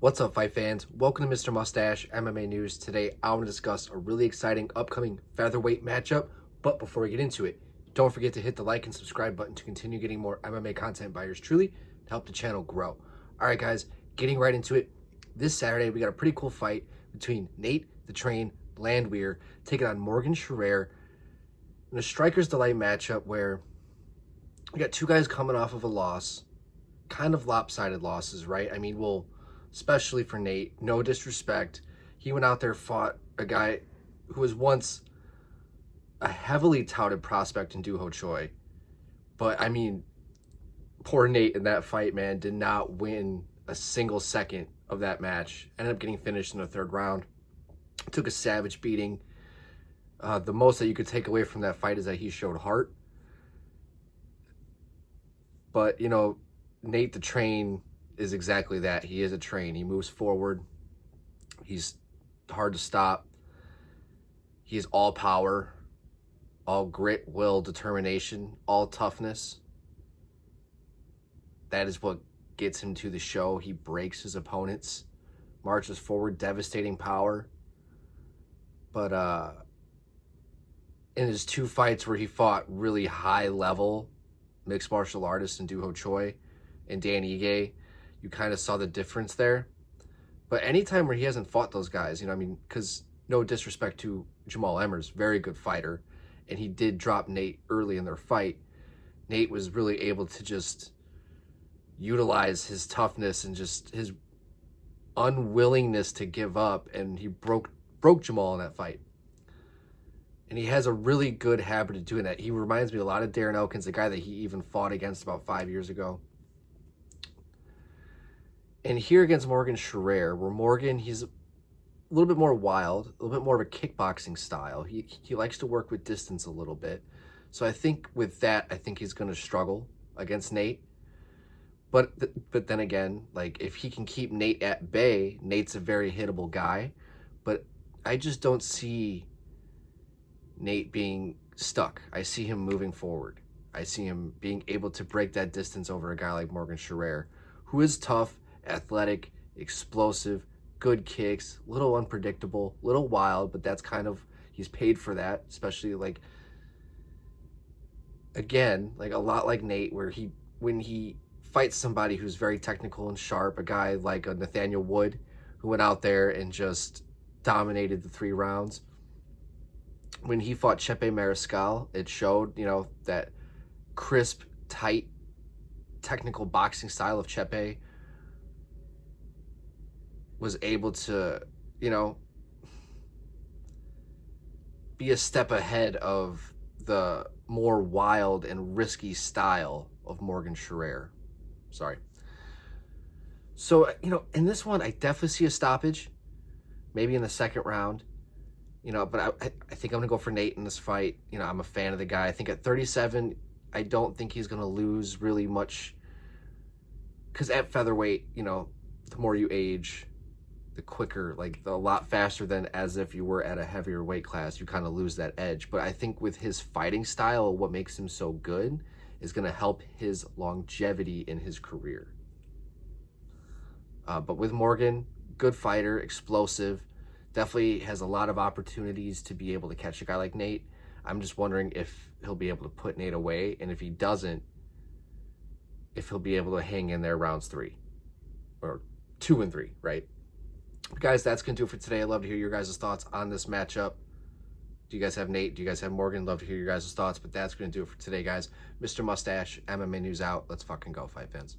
What's up, fight fans? Welcome to Mr. Mustache MMA News. Today, I want to discuss a really exciting upcoming featherweight matchup. But before we get into it, don't forget to hit the like and subscribe button to continue getting more MMA content by yours truly to help the channel grow. All right, guys, getting right into it. This Saturday, we got a pretty cool fight between Nate the Train Landwehr taking on Morgan Charriere in a Striker's Delight matchup where we got two guys coming off of a loss, kind of lopsided losses, right? I mean, especially for Nate, no disrespect, he went out there, fought a guy who was once a heavily touted prospect in Doo-Ho Choi. But I mean, poor Nate in that fight, man, did not win a single second of that match. Ended up getting finished in the third round. Took a savage beating. The most that you could take away from that fight is that he showed heart. But, Nate the Train is exactly that. He is a train. He moves forward. He's hard to stop. He's all power, all grit, will, determination, all toughness. That is what gets him to the show. He breaks his opponents, marches forward, devastating power. But in his two fights where he fought really high level mixed martial artists in Doo-Ho Choi and Dan Ige, you kind of saw the difference there. But anytime where he hasn't fought those guys, because no disrespect to Jamal Emmers, very good fighter, and he did drop Nate early in their fight, Nate was really able to just utilize his toughness and just his unwillingness to give up, and he broke Jamal in that fight. And he has a really good habit of doing that. He reminds me a lot of Darren Elkins, the guy that he even fought against about 5 years ago. And here against Morgan Charriere, where Morgan, he's a little bit more wild, a little bit more of a kickboxing style. He likes to work with distance a little bit. So I think with that, I think he's going to struggle against Nate. But then again, like, if he can keep Nate at bay, Nate's a very hittable guy. But I just don't see Nate being stuck. I see him moving forward. I see him being able to break that distance over a guy like Morgan Charriere, who is tough, athletic, explosive, good kicks, little unpredictable, little wild, but that's kind of, he's paid for that, especially like a lot like Nate, where when he fights somebody who's very technical and sharp, a guy like a Nathaniel Wood, who went out there and just dominated the 3 rounds. When he fought Chepe Mariscal, it showed, that crisp, tight, technical boxing style of Chepe was able to, be a step ahead of the more wild and risky style of Morgan Charriere. Sorry. So, in this one, I definitely see a stoppage, maybe in the second round. But I think I'm going to go for Nate in this fight. I'm a fan of the guy. I think at 37, I don't think he's going to lose really much. Because at featherweight, the more you age, the quicker, a lot faster than as if you were at a heavier weight class, you kind of lose that edge. But I think with his fighting style, what makes him so good is going to help his longevity in his career. But with Morgan, good fighter, explosive, definitely has a lot of opportunities to be able to catch a guy like Nate. I'm just wondering if he'll be able to put Nate away, and if he doesn't, if he'll be able to hang in there rounds 3 or 2 and 3, right? But guys, that's going to do it for today. I'd love to hear your guys' thoughts on this matchup. Do you guys have Nate? Do you guys have Morgan? Love to hear your guys' thoughts, but that's going to do it for today, guys. Mr. Mustache, MMA News out. Let's fucking go, fight fans.